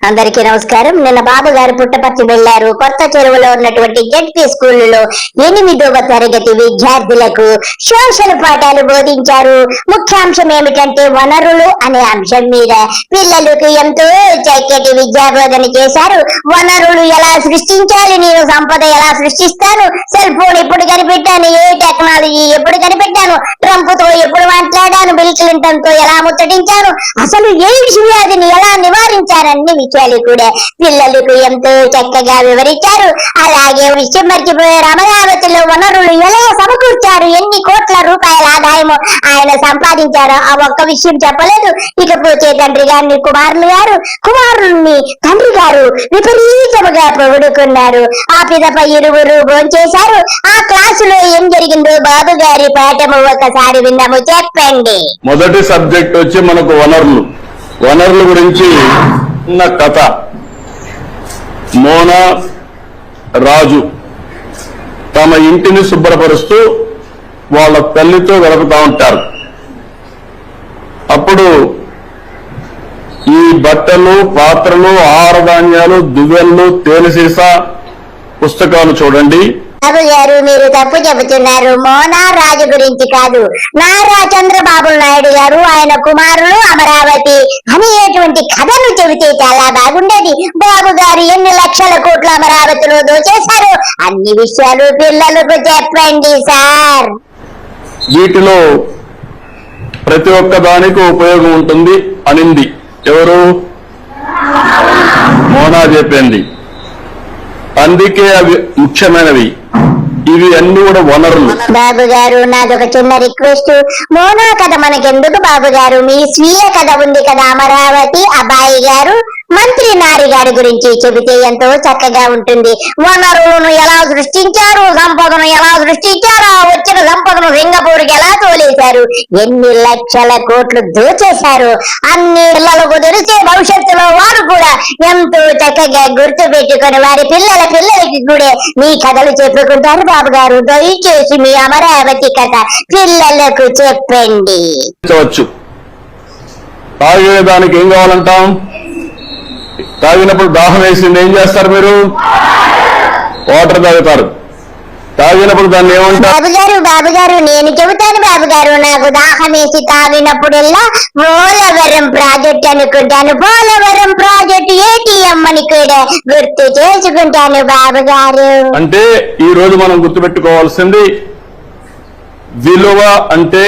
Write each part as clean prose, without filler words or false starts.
అందరికీ నమస్కారం. నిన్న బాబు గారు పుట్టపర్తి వెళ్లారు. కొత్త చెరువులో ఉన్నటువంటి జెడ్పీ స్కూళ్లలో 8వ తరగతి విద్యార్థులకు సోషల్ పాఠాలు బోధించారు. ముఖ్యాంశం ఏమిటంటే వనరులు అనే అంశం మీద పిల్లలకు ఎంతో చక్కటి విద్యా బోధన చేశారు. వనరులు ఎలా సృష్టించాలి, నేను సంపద ఎలా సృష్టిస్తాను, సెల్ ఫోన్ ఎప్పుడు కనిపెట్టాను, ఏ టెక్నాలజీ ఎప్పుడు కనిపెట్టాను, ట్రంప్ తో ఎప్పుడు మాట్లాడాను, బిల్ క్లింటన్ తో ఎలా ముట్టడించాను, అసలు ఎయిడ్స్ వ్యాధిని ఎలా నివారించారని విషయాలు కూడా పిల్లలకు ఎంతో చక్కగా వివరించారు. అలాగే విషయం మర్చిపోయారు, అమరావతిలో వనరులు ఎలా సమకూర్చారు, ఎన్ని కోట్ల రూపాయల ఆదాయము ఆయన సంపాదించారు, ఆ ఒక్క విషయం చెప్పలేదు. ఇకపోతే తండ్రి గారిని కుమారుల్ని తండ్రి గారు విపరీతముగా పొగుడుకున్నారు. ఆ పిదపై ఇరువురు భోంచేశారు. ఆ క్లాసులో ఏం జరిగిందో బాబు గారి పాఠము ఒకసారి విన్నాము, చెప్పండి. మొదటి సబ్జెక్ట్ వచ్చి మనకు వనరుల గురించి ఉన్న కథ. మోనా రాజు తమ ఇంటిని శుభ్రపరుస్తూ వాళ్ళ తల్లితో గడుపుతా ఉంటారు. అప్పుడు ఈ బట్టలు, పాత్రలు, ఆహార ధాన్యాలు, దువ్వెళ్ళు, తేనెసీసా పుస్తకాలు చూడండి. బాబు గారు మీరు తప్పు చెబుతున్నారు. మోనా రాజు గురించి కాదు, నారా చంద్రబాబు నాయుడు గారు ఆయన కుమారులు అమరావతి అనేటువంటి కథను చెబితే చాలా బాగుండేది. బాబు గారు ఎన్ని లక్షల కోట్ల అమరావతిలో దోచేశారు, అన్ని విషయాలు పిల్లలకు చెప్పండి సార్. వీటిలో ప్రతి ఒక్క దానికి ఉపయోగం ఉంటుంది అనింది ఎవరు? మోనా చెప్పింది. అందుకే అవి ముఖ్యమైనవి. ఇవి అన్ని కూడా వనరులు. బాబు గారు నాదొక చిన్న రిక్వెస్ట్, మోనా కథ మనకెందుకు బాబు గారు, మీ స్వీయ కథ ఉంది కదా, అమరావతి అబ్బాయి గారు మంత్రి నారి గారి గురించి చెబితే ఎంతో చక్కగా ఉంటుంది. వనరులను ఎలా సృష్టించారు, సంపదను ఎలా సృష్టించారు, వచ్చిన సంపదను సింగపూర్కి ఎలా తోలేశారు, ఎన్ని లక్షల కోట్లు దోచేశారు, అన్ని పిల్లలకు తెలిసే భవిష్యత్తులో వారు కూడా ఎంతో చక్కగా గుర్తు పెట్టుకుని వారి పిల్లలకి కూడా మీ కథలు చెప్పుకుంటారు. బాబు గారు దయచేసి మీ అమరావతి కథ పిల్లలకు చెప్పండి. తాగేదానికి ఏం కావాలంటాం? తాగినప్పుడు దాహం వేసింది ఏం చేస్తారు మీరు? వాటర్ తాగుతారు. తాగినప్పుడు దాన్ని ఏమంటారు? బాబు గారు నేను చెబుతాను బాబు గారు, నాకు దాహం వేసి తాగినప్పుడల్లా పోలవరం ప్రాజెక్ట్ అనుకుంటాను, పోలవరం ప్రాజెక్ట్ ఏటీఎం అని కూడా గుర్తు చేసుకుంటాను బాబు గారు. అంటే ఈ రోజు మనం గుర్తుపెట్టుకోవాల్సింది విలువ అంటే.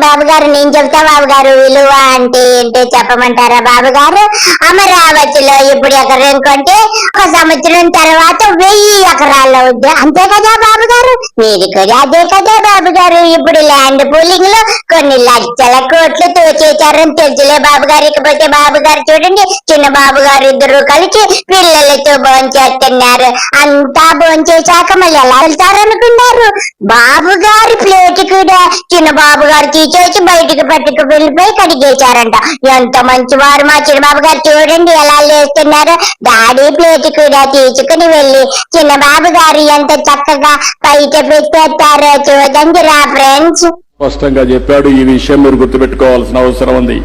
బాబు గారు నేను చెప్తా బాబు గారు, విలువ అంటే ఏంటో చెప్పమంటారా బాబు గారు? అమరావతిలో ఇప్పుడు ఎకరం కొంటే 1 సంవత్సరం తర్వాత 1000 ఎకరాల్లో ఉంది, అంతే కదా బాబు గారు? మీరు కూడా అదే కదా బాబు గారు? ఇప్పుడు ల్యాండ్ పూలింగ్ లో కొన్ని లక్షల కోట్లు తోచేశారని తెలుసులే బాబు గారు. ఇకపోతే బాబు గారు చూడండి, చిన్న బాబు గారు ఇద్దరు కలిసి పిల్లలతో భోంచేస్తున్నారు. అంతా భోంచేశాక మళ్ళీ ఎలా వెళ్తారనుకున్నారు? బాబు గారి ప్లేట్ కూడా చిన్న బాబు గారు తీసేసి బయటికి పట్టుకు వెళ్ళిపోయి కడిగేశారంట. ఎంత మంచివారు మా చిన్నబాబు గారు, చూడండి ఎలా లేస్తున్నారు. డాడీ ప్లేట్ కూడా తీసుకుని వెళ్ళి చిన్న బాబు గారు ఎంత చక్కగా బయట పెట్టేస్తారో చూడండి రా ఫ్రెండ్స్. స్పష్టంగా చెప్పాడు. ఈ విషయం మీరు గుర్తుపెట్టుకోవాల్సిన అవసరం ఉంది.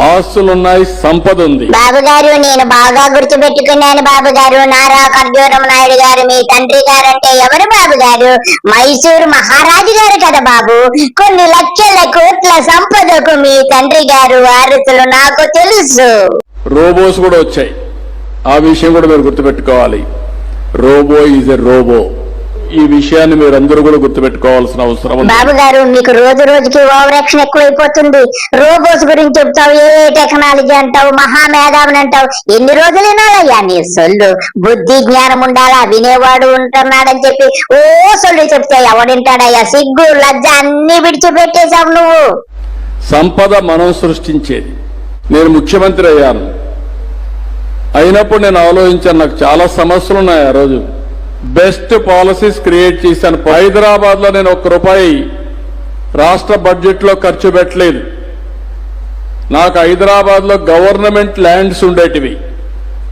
ఆస్తులున్నాయి, సంపద ఉంది. బాబు గారు నేను బాగా గుర్తుపెట్టుకున్నాను బాబు గారు. నారా ఖర్జూరం నాయుడు గారు మీ తండ్రి గారు అంటే ఎవరు బాబు గారు? మైసూరు మహారాజు గారు కదా బాబు. కొన్ని లక్షల కోట్ల సంపదకు మీ తండ్రి గారు వారసులు నాకు తెలుసు. రోబోస్ కూడా వచ్చాయి, ఆ విషయం కూడా మీరు గుర్తుపెట్టుకోవాలి. Robot is a robot. ఈ విషయాన్ని మీరందరూ కూడా గుర్తుపెట్టుకోవాల్సిన అవసరం ఉంది. బాబు గారు మీకు రోజు రోజుకి ఓవర్ యాక్షన్ ఎక్కువైపోతుంది. రోబోస్ గురించి చెప్తావు, ఏ టెక్నాలజీ అంటావు, మహామేధావిని అంటావు. ఎన్ని రోజులు వినాలయ్యా నీ సొల్లు? బుద్ధి జ్ఞానం ఉండాలా, వినేవాడు ఉంటున్నాడని చెప్పి ఓ సొల్లు చెప్తే ఎవడింటాడయ్యా? సిగ్గు లజ్జ అన్ని విడిచిపెట్టేశావు నువ్వు. సంపద మనం సృష్టించేది. నేను ముఖ్యమంత్రి అయ్యాను, అయినప్పుడు నేను ఆలోచించాను, నాకు చాలా సమస్యలు ఉన్నాయి. ఆ రోజు బెస్ట్ పాలసీస్ క్రియేట్ చేశాను. హైదరాబాద్ లో నేను ₹1 రాష్ట్ర బడ్జెట్ లో ఖర్చు పెట్టలేదు. నాకు హైదరాబాద్ లో గవర్నమెంట్ ల్యాండ్స్ ఉండేటివి,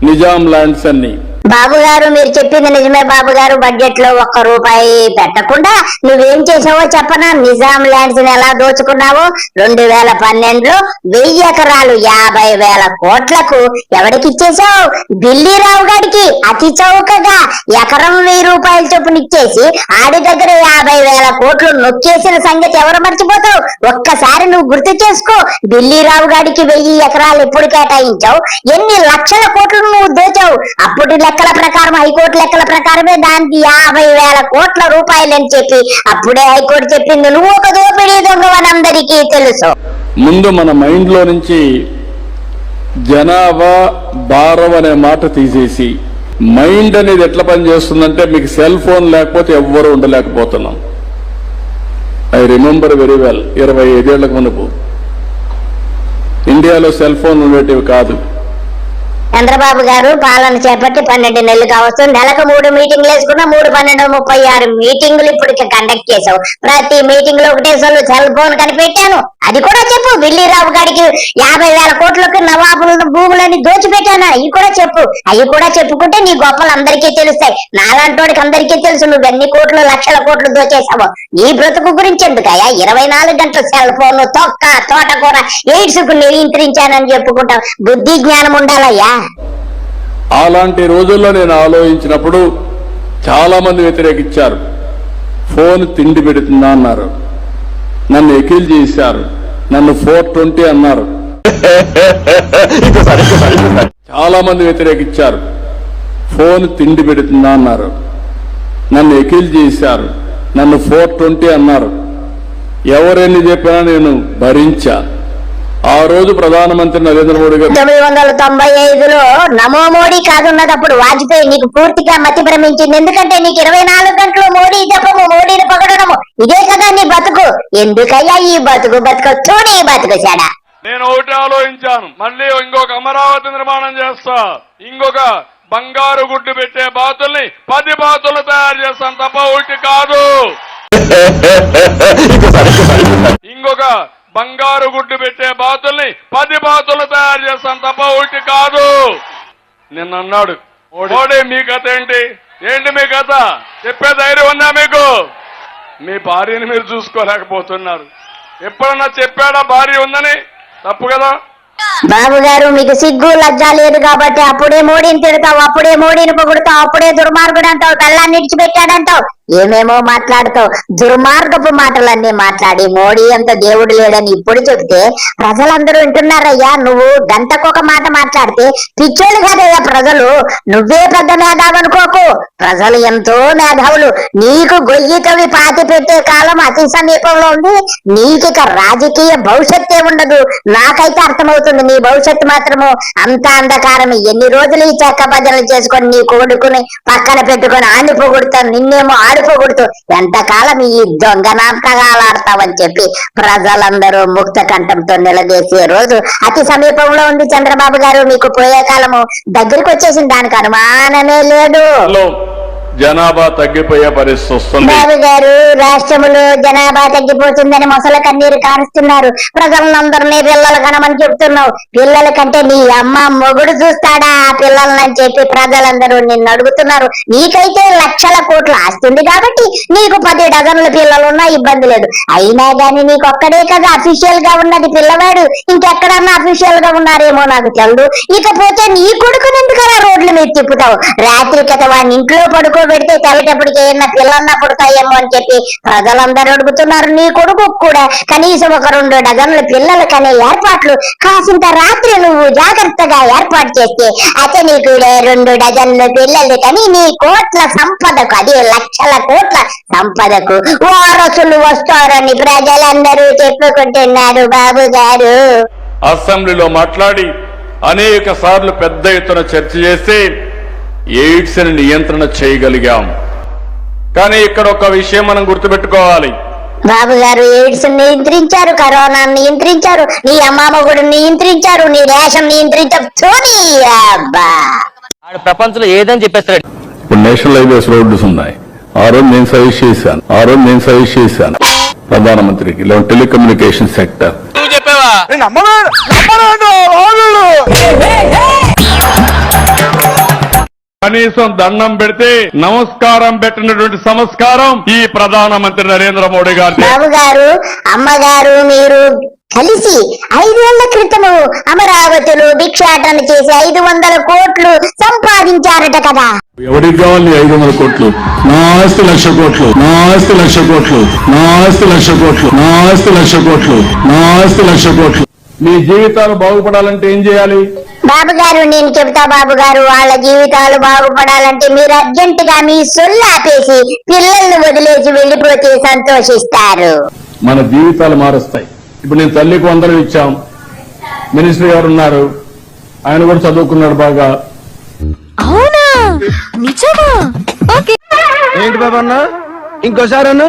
నిజాం ల్యాండ్స్ అన్ని. బాబు గారు మీరు చెప్పింది నిజమే బాబు గారు. బడ్జెట్ లో ఒక్క రూపాయి పెట్టకుండా నువ్వేం చేసావో చెప్పనా? నిజాం ల్యాండ్స్ ని ఎలా దోచుకున్నావో 2012లో 1000 ఎకరాలు 50,000 కోట్లకు ఎవరికి ఇచ్చేసావు? ఢిల్లీరావు గారికి అతి చౌకగా ఎకరం 1000 రూపాయల చొప్పున ఇచ్చేసి ఆడి దగ్గర 50,000 కోట్లు నొక్కేసిన సంగతి ఎవరు మర్చిపోతావు? ఒక్కసారి నువ్వు గుర్తు చేసుకో. ఢిల్లీరావు గారికి 1000 ఎకరాలు ఎప్పుడు కేటాయించావు? ఎన్ని లక్షల కోట్లు నువ్వు దోచావు? అప్పుడు లెక్కల ప్రకారం, హైకోర్టు లెక్కల ప్రకారమే దానికి 50,000 కోట్ల రూపాయలు అని చెప్పి అప్పుడే హైకోర్టు చెప్పింది. నువ్వు ఒక దోపిడీ దొంగవని అందరికీ తెలుసు. ముందు మన మైండ్ లో నుంచి జనాభా భారం అనే మాట తీసేసి, మైండ్ అనేది ఎట్లా పనిచేస్తుందంటే, మీకు సెల్ ఫోన్ లేకపోతే ఎవ్వరూ ఉండలేకపోతున్నాం. ఐ రిమెంబర్ వెరీ వెల్, 25 ఏళ్లకు మునుపు ఇండియాలో సెల్ ఫోన్ ఉండేటివి కాదు. చంద్రబాబు గారు పాలన చేపట్టి 12 నెలలు కావచ్చు. నెలకు 3 మీటింగ్లు వేసుకున్నా 3, 12, 36 మీటింగులు ఇప్పటికి కండక్ట్ చేసావు. ప్రతి మీటింగ్ లో ఒకటే సెల్ ఫోన్ కనిపెట్టాను. అది కూడా చెప్పు. ఢిల్లీరావు గారికి 50,000 కోట్లకు నవాబులను భూములని దోచిపెట్టాను. అవి కూడా చెప్పు. అవి కూడా చెప్పుకుంటే నీ గొప్పలు అందరికీ తెలుస్తాయి. నాలాంటోడికి అందరికీ తెలుసు నువ్వు ఎన్ని కోట్లు, లక్షల కోట్లు దోచేసావు. నీ బ్రతుకు గురించి ఎందుకయ్యా 24 గంటల సెల్ ఫోన్, తొక్క, తోటకూర, ఎయిడ్స్ కు నియంత్రించానని చెప్పుకుంటావు. బుద్ధి జ్ఞానం ఉండాలయ్యా. అలాంటి రోజుల్లో నేను ఆలోచించినప్పుడు చాలా మంది వ్యతిరేకించారు. ఫోన్ తిండి పెడుతుందా అన్నారు, నన్ను ఎకిల్ చేశారు, నన్ను 420 అన్నారు. చాలా మంది వ్యతిరేకించారు. ఫోన్ తిండి పెడుతుందా అన్నారు, నన్ను ఎకిల్ చేశారు, నన్ను 420 అన్నారు. ఎవరెన్ని చెప్పినా నేను భరించా. ఆ రోజు ప్రధానమంత్రి నరేంద్ర మోడీ గారు 1995లో నమో మోడీ కాదున్నదప్పుడు వాజ్పేయి నీకు పూర్తిగా మతి భ్రమించింది. ఎందుకంటే నీకు 24 గంటలు మోడీ జపము, మోడీని పొగడము, ఇదే కదా నీ బతుకు. ఎందుకయ్యా ఈ బతుకు చూడు, ఈ బతుకు చెడ. నేను ఒకటి ఆలోచించాను, మళ్ళీ ఇంకొక అమరావతి నిర్మాణం చేస్తా, ఇంకొక బంగారు గుడ్డు పెట్టే బాతుల్ని 10 బాతులు తయారు చేస్తాను తప్ప ఒకటి కాదు. ఇంకొక బంగారు గుడ్డు పెట్టే బాతుల్ని 10 బాతులు తయారు చేస్తాను తప్ప ఒకటి కాదు. నిన్న అన్నాడు మోడీ, మీ కథ ఏంటి? ఏంటి మీ కథ? చెప్పే ధైర్యం ఉందా మీకు? మీ భార్యని మీరు చూసుకోలేకపోతున్నారు. ఎప్పుడన్నా చెప్పాడా భార్య ఉందని? తప్పు కదా. బాబు గారు మీకు సిగ్గు లజ్జ లేదు కాబట్టి అప్పుడే మోడీని తిడతావు, అప్పుడే మోడీని పొగుడుతావు, అప్పుడే దుర్మార్గుడు అంటావు, పెళ్ళాన్ని విడిచిపెట్టాడంటావు, ఏమేమో మాట్లాడుతావు. దుర్మార్గపు మాటలన్నీ మాట్లాడి మోడీ అంత దేవుడు లేడని ఇప్పుడు చెప్తే ప్రజలందరూ వింటున్నారయ్యా. నువ్వు గంటకొక మాట మాట్లాడితే పిచ్చోళ్ళు కాదయ్యా ప్రజలు. నువ్వే పెద్ద మేధావు అనుకోకు, ప్రజలు ఎంతో మేధావులు. నీకు గొయ్యి తవ్వి పాతి పెట్టే కాలం అతి సమీపంలో ఉంది. నీకిక రాజకీయ భవిష్యత్తే ఉండదు. నాకైతే అర్థమవుతుంది నీ భవిష్యత్తు మాత్రము అంత అంధకారం. ఎన్ని రోజులు ఈ చెక్క భజనలు చేసుకొని నీ కొడుకుని పక్కన పెట్టుకొని ఆని పొగుడుతాను, నిన్నేమో ఆడిపోకూడదు. ఎంతకాలం ఈ దొంగ నాటకాలు ఆడతావని చెప్పి ప్రజలందరూ ముక్త కంఠంతో నిలదీసే రోజు అతి సమీపంలో ఉంది. చంద్రబాబు గారు మీకు పోయే కాలము దగ్గరికి వచ్చేసింది, దానికి అనుమానమే లేదు. జనాభా తగ్గిపోయే పరిస్థితి వస్తుంది. బాబు గారు రాష్ట్రంలో జనాభా తగ్గిపోతుందని మొసల కన్నీరు కారుస్తున్నారు. ప్రజలందరినీ పిల్లలు కనమని చెప్తున్నావు. పిల్లల కంటే నీ అమ్మ మొగుడు చూస్తాడా ఆ పిల్లలని చెప్పి ప్రజలందరూ నిన్ను అడుగుతున్నారు. నీకైతే లక్షల కోట్ల ఆస్తుంది కాబట్టి నీకు 10 డజన్ల పిల్లలున్నా ఇబ్బంది లేదు. అయినా గాని నీకు ఒక్కడే కదా అఫీషియల్ గా ఉన్నది పిల్లవాడు. ఇంకెక్కడన్నా అఫీషియల్ గా ఉన్నారేమో నాకు తెలదు. ఇకపోతే నీ కొడుకుని ఎందుకలా రోడ్ల మీద తిప్పుతావు? రాత్రి కథ వాడిని ఇంట్లో పడుకో పెడితే తెల్లటప్పటికి ఏమన్నా పిల్లన్నా పుడతాయేమో అని చెప్పి ప్రజలందరూ అడుగుతున్నారు. నీ కొడుకు కూడా కనీసం ఒక 2 డజన్ల పిల్లలు కనే ఏర్పాట్లు కాసింత రాత్రి నువ్వు జాగ్రత్తగా ఏర్పాటు చేస్తే అతనికి 2 డజన్ల పిల్లలు కానీ నీ కోట్ల సంపదకు, అది లక్షల కోట్ల సంపదకు వారసులు వస్తారని ప్రజలందరూ చెప్పుకుంటున్నారు. బాబు గారు అసెంబ్లీలో మాట్లాడి అనేక సార్లు పెద్ద ఎత్తున చర్చ చేసి ఎయిడ్స్ ని నియంత్రణ చేయగలిగాం. కానీ ఇక్కడ ఒక విషయం మనం గుర్తుపెట్టుకోవాలి. బాబు గారు ఎయిడ్స్ నియంత్రించారు, కరోనా నియంత్రించారు, నీ అమ్మామ కూడా నియంత్రించారు, నీ రేషన్ నియంత్రించారు. ప్రపంచంలో ఏదని చెప్పేస్తాడు. ఇప్పుడు నేషనల్ హైవేస్ రోడ్స్ ఉన్నాయి. ఆ రోజు నేను సజెస్ట్ చేశాను ప్రధానమంత్రికి, టెలికమ్యూనికేషన్ సెక్టర్. నువ్వు చెప్పావా? కనీసం దండం పెడితే నమస్కారం పెట్టినటువంటి సంస్కారం ఈ ప్రధానమంత్రి నరేంద్ర మోడీ గారి. బాబు గారు, అమ్మగారు మీరు కలిసి 5 ఏళ్ల క్రితము అమరావతిలో భిక్షాటన చేసి 500 కోట్లు సంపాదించారట కదా. ఎవరికి కావాలి 500 కోట్లు? నా ఆస్తి 1,00,000 కోట్లు, నా ఆస్తి 1,00,000 కోట్లు, నా ఆస్తి 1,00,000 కోట్లు, నా ఆస్తి 1,00,000 కోట్లు, నా ఆస్తి 1,00,000 కోట్లు. మీ జీవితాలు బాగుపడాలంటే ఏం చేయాలి? బాబు గారు నేను చెబుతా బాబు గారు, వాళ్ళ జీవితాలు బాగుపడాలంటే మీరు అర్జెంట్ గా మీ సొల్లు ఆపేసి పిల్లల్ని వదిలేసి వెళ్లిపోతే సంతోషిస్తారు. మన జీవితాలు మారుస్తాయి. ఇప్పుడు నేను తల్లికి 100 ఇచ్చాం. మినిస్టర్ గారు ఉన్నారు, ఆయన కూడా చదువుకున్నాడు బాగా. అవునా, నిజమా? ఓకే. ఏంటి బాబా అన్న, ఇంకోసారి అన్న.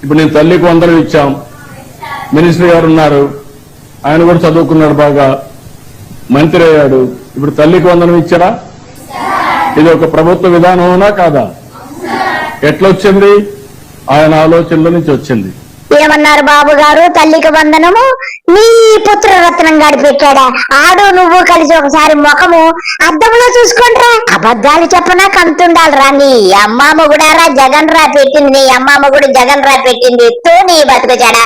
ఇప్పుడు నేను తల్లికి 100 ఇచ్చాం. మినిస్టర్ గారు ఉన్నారు, ఆయన కూడా చదువుకున్నాడు బాగా, మంత్రి అయ్యాడు. ఇప్పుడు తల్లికి 100 ఇచ్చారా? ఇది ఒక ప్రభుత్వ విధానమా కాదా? ఎట్లొచ్చింది? ఆయన ఆలోచనల నుంచి వచ్చింది. ఏమన్నారు బాబు గారు? తల్లికి వందనము నీ పుత్రరత్నం గాడి పెట్టాడా? ఆడు నువ్వు కలిసి ఒకసారి ముఖము అద్దంలో చూసుకుంటారా? అబద్ధాలు చెప్పనా కంతుండాలి రా. నీ అమ్మామ కూడా రా జగన్ రా పెట్టింది, నీ అమ్మామ కూడా జగన్ రా పెట్టింది. తో నీ బతుకు చెడా.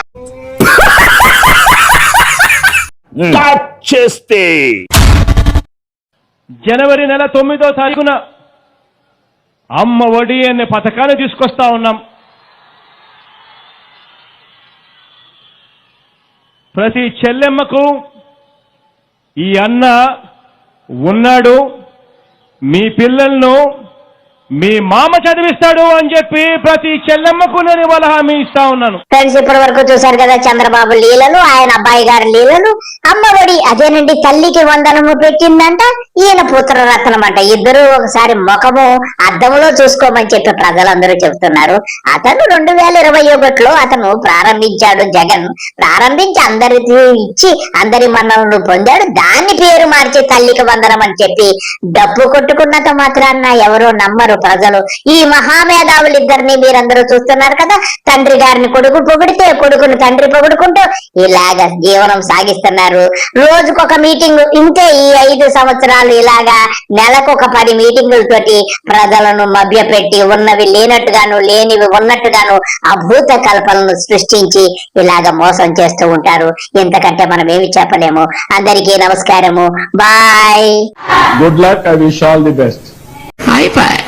చేస్తే జనవరి నెల 9వ తారీఖున అమ్మ ఒడి అనే పథకాన్ని తీసుకొస్తా ఉన్నాం. ప్రతి చెల్లెమ్మకు ఈ అన్న ఉన్నాడు, మీ పిల్లలను మీ మామ చదివిస్తాడు అని చెప్పి ప్రతి చెల్లెమ్మకు నేను ఇవాళ హామీ ఇస్తా ఉన్నాను. ఫ్రెండ్స్, ఇప్పటి వరకు చూశారు కదా చంద్రబాబు లీలలు, ఆయన అబ్బాయి గారి లీలలు. అమ్మఒడి అదేనండి, తల్లికి వందనము పెట్టిందంట, ఈయన పుత్రరత్నం అంట. ఇద్దరు ఒకసారి ముఖము అద్దంలో చూసుకోమని చెప్పి ప్రజలందరూ చెబుతున్నారు. అతను 2021లో అతను ప్రారంభించాడు. జగన్ ప్రారంభించి అందరికి ఇచ్చి అందరి మన్నలను పొందాడు. దాన్ని పేరు మార్చి తల్లికి వందనం అని చెప్పి డబ్బు కొట్టుకున్నంత మాత్రాన్న ఎవరో నమ్మరు ప్రజలు. ఈ మహామేధావులిద్దరిని మీరందరూ చూస్తున్నారు కదా. తండ్రి గారిని కొడుకు పొగిడితే కొడుకుని తండ్రి పొగుడుకుంటూ ఇలాగా జీవనం సాగిస్తున్నారు. రోజుకొక మీటింగ్. ఇంతే ఈ 5 సంవత్సరాలు ఇలాగా నెలకొక 10 మీటింగులతోటి ప్రజలను మభ్యపెట్టి ఉన్నవి లేనట్టుగాను లేనివి ఉన్నట్టుగాను అభూత కల్పనను సృష్టించి ఇలాగ మోసం చేస్తూ ఉంటారు. ఇంతకంటే మనం ఏమి చెప్పలేము. అందరికీ నమస్కారము. Bye. Good luck. I wish all the best. Bye bye.